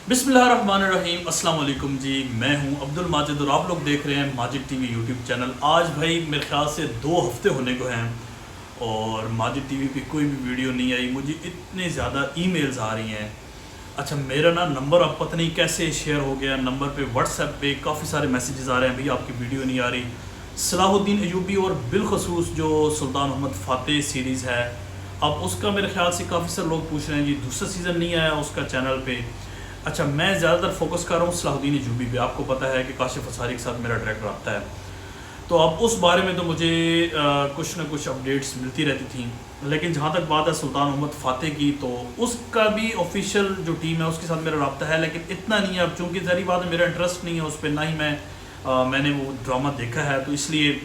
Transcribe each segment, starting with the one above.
बिस्मिल्लाहिर्रहमानिर्रहीम। अस्सलाम वालेकुम जी, मैं हूं अब्दुल माजिद और आप लोग देख रहे हैं माजिद टीवी यूट्यूब चैनल। आज भाई मेरे ख्याल से 2 हफ्ते होने को हैं और माजिद टीवी पे कोई भी वीडियो नहीं आई। मुझे इतने ज़्यादा ईमेल्स आ रही हैं। अच्छा, मेरा नंबर अब पता नहीं कैसे शेयर हो गया, नंबर पे व्हाट्सएप पे काफ़ी सारे मैसेजेस आ रहे हैं, भैया आपकी वीडियो नहीं आ रही। सलाहुद्दीन अयूबी और बिलखसूस जो सुल्तान मोहम्मद फ़ातेह सीरीज़ है, अब उसका मेरे ख्याल से काफ़ी सारे लोग पूछ रहे हैं जी दूसरा सीज़न नहीं आया उसका चैनल पे। अच्छा, मैं ज़्यादातर फोकस कर रहा हूँ सलाहुद्दीन अयूबी पे। आपको पता है कि काशिफ अंसारी के साथ मेरा डायरेक्ट रब्ता है, तो अब उस बारे में तो मुझे कुछ ना कुछ अपडेट्स मिलती रहती थी। लेकिन जहाँ तक बात है सुल्तान मोहम्मद फ़ातेह की, तो उसका भी ऑफिशियल जो टीम है उसके साथ मेरा रब्ता है, लेकिन इतना नहीं है। अब चूँकि ज़ाहिर बात है मेरा इंटरेस्ट नहीं है उस पर, ना ही मैंने वो ड्रामा देखा है, तो इसलिए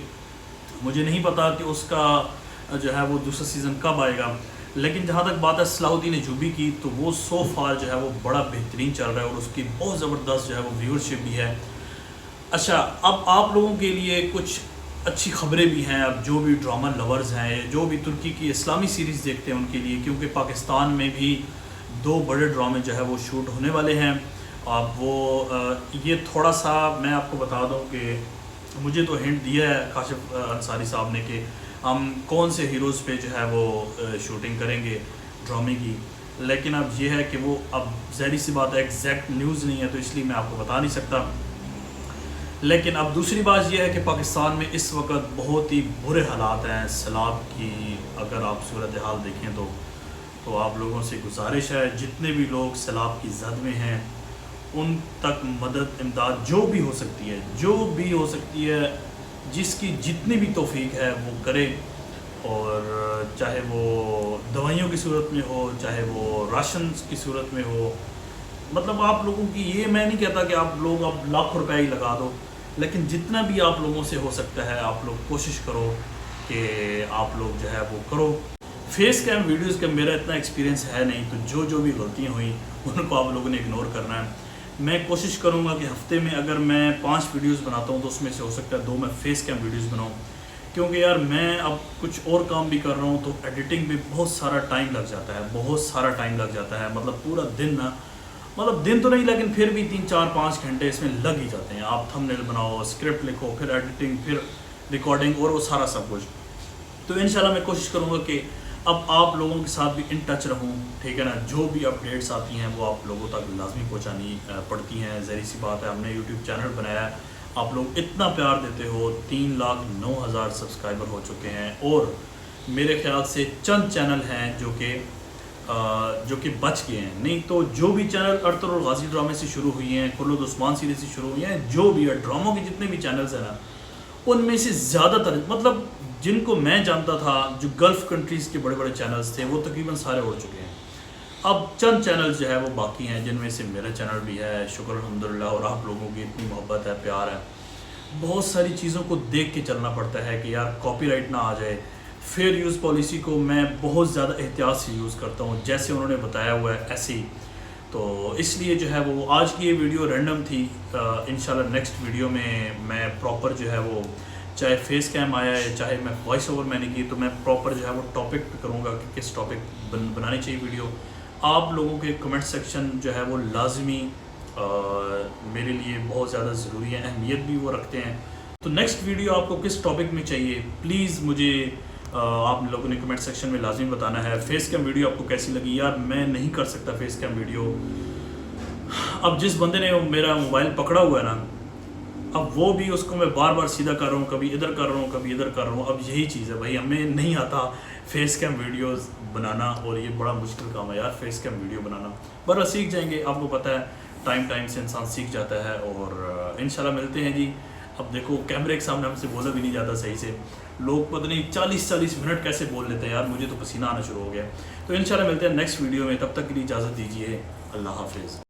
मुझे नहीं पता कि उसका जो है वो दूसरा सीज़न कब आएगा। लेकिन जहाँ तक बात है सलाहुद्दीन अयूबी की, तो वो सो फार जो है वो बड़ा बेहतरीन चल रहा है और उसकी बहुत ज़बरदस्त जो है वो व्यूअरशिप भी है। अच्छा, अब आप लोगों के लिए कुछ अच्छी खबरें भी हैं। अब जो भी ड्रामा लवर्स हैं, जो भी तुर्की की इस्लामी सीरीज़ देखते हैं उनके लिए, क्योंकि पाकिस्तान में भी 2 बड़े ड्रामे जो है वो शूट होने वाले हैं। अब वो ये थोड़ा सा मैं आपको बता दूं कि मुझे तो हिंट दिया है काशिफ अंसारी साहब ने कि हम कौन से हीरोज़ पे जो है वो शूटिंग करेंगे ड्रामे की। लेकिन अब ये है कि वो अब ज़ाहिर सी बात है एग्जैक्ट न्यूज़ नहीं है, तो इसलिए मैं आपको बता नहीं सकता। लेकिन अब दूसरी बात यह है कि पाकिस्तान में इस वक्त बहुत ही बुरे हालात हैं सैलाब की। अगर आप सूरत हाल देखें तो आप लोगों से गुजारिश है, जितने भी लोग सैलाब की जद में हैं उन तक मदद इमदाद जो भी हो सकती है, जिसकी जितनी भी तौफीक है वो करे। और चाहे वो दवाइयों की सूरत में हो, चाहे वो राशन की सूरत में हो, मतलब आप लोगों की, ये मैं नहीं कहता कि आप लोग अब लाखों रुपए ही लगा दो, लेकिन जितना भी आप लोगों से हो सकता है आप लोग कोशिश करो कि आप लोग जो है वो करो। फेस कैम वीडियोज़ का मेरा इतना एक्सपीरियंस है नहीं, तो जो भी गलतियाँ हुई उनको आप लोगों ने इग्नोर करना है। मैं कोशिश करूँगा कि हफ्ते में अगर मैं 5 वीडियोज़ बनाता हूँ तो उसमें से हो सकता है 2 मैं फेस कैम वीडियोज़ बनाऊँ, क्योंकि यार मैं अब कुछ और काम भी कर रहा हूँ, तो एडिटिंग में बहुत सारा टाइम लग जाता है। मतलब पूरा दिन मतलब दिन तो नहीं, लेकिन फिर भी 3-4-5 घंटे इसमें लग ही जाते हैं। आप थंबनेल बनाओ, स्क्रिप्ट लिखो, फिर एडिटिंग, फिर रिकॉर्डिंग और वो सारा सब कुछ। तो इंशाल्लाह मैं कोशिश करूँगा कि अब आप लोगों के साथ भी इन टच रहूँ, ठीक है ना। जो भी अपडेट्स आती हैं वो आप लोगों तक लाजमी पहुँचानी पड़ती हैं। ज़ाहिर सी बात है, हमने यूट्यूब चैनल बनाया है, आप लोग इतना प्यार देते हो, 3,09,000 सब्सक्राइबर हो चुके हैं। और मेरे ख्याल से चंद चैनल हैं जो कि बच गए हैं, नहीं तो जो भी चैनल अरतुर और गाजी ड्रामे से शुरू हुई हैं, खुर्रद उस्मान सीरीज से शुरू हुई हैं, जो भी है ड्रामों के जितने भी चैनल्स हैं ना, उनमें से ज़्यादातर मतलब जिनको मैं जानता था, जो गल्फ़ कंट्रीज़ के बड़े बड़े चैनल्स थे, वो तकरीबन सारे उड़ चुके हैं। अब चंद चैनल्स जो है वो बाकी हैं, जिनमें से मेरा चैनल भी है, शुक्र अल्हम्दुलिल्लाह। और आप लोगों की इतनी मोहब्बत है, प्यार है। बहुत सारी चीज़ों को देख के चलना पड़ता है कि यार कॉपीराइट ना आ जाए। फेयर यूज़ पॉलिसी को मैं बहुत ज़्यादा एहतियात से यूज़ करता हूँ, जैसे उन्होंने बताया हुआ है ऐसे ही। तो इसलिए जो है वो आज की ये वीडियो रैंडम थी। इंशाल्लाह नेक्स्ट वीडियो में मैं प्रॉपर जो है वो, चाहे फेस कैम आया है, चाहे मैं वॉइस ओवर मैंने की, तो मैं प्रॉपर जो है वो टॉपिक पे करूँगा कि किस टॉपिक बनानी चाहिए वीडियो। आप लोगों के कमेंट सेक्शन जो है वो लाजमी मेरे लिए बहुत ज़्यादा ज़रूरी है, अहमियत भी वो रखते हैं। तो नेक्स्ट वीडियो आपको किस टॉपिक में चाहिए, प्लीज़ मुझे आप लोगों ने कमेंट सेक्शन में लाजमी बताना है। फेस कैम वीडियो आपको कैसी लगी? यार मैं नहीं कर सकता फेस कैम वीडियो। अब जिस बंदे ने मेरा मोबाइल पकड़ा हुआ है ना, अब वो भी उसको मैं बार बार सीधा कर रहा हूँ, कभी इधर कर रहा हूँ, कभी इधर कर रहा हूँ। अब यही चीज़ है भाई, हमें नहीं आता फेस कैम वीडियोस बनाना, और ये बड़ा मुश्किल काम है यार फेस कैम वीडियो बनाना। पर सीख जाएंगे, आपको पता है टाइम से इंसान सीख जाता है। और इंशाल्लाह मिलते हैं जी। अब देखो कैमरे के सामने हमसे बोला भी नहीं जाता सही से, लोग पता नहीं 40-40 मिनट कैसे बोल लेते हैं यार, मुझे तो पसीना आना शुरू हो गया। तो इंशाल्लाह मिलते हैं नेक्स्ट वीडियो में, तब तक के लिए इजाज़त दीजिए, अल्लाह हाफिज़।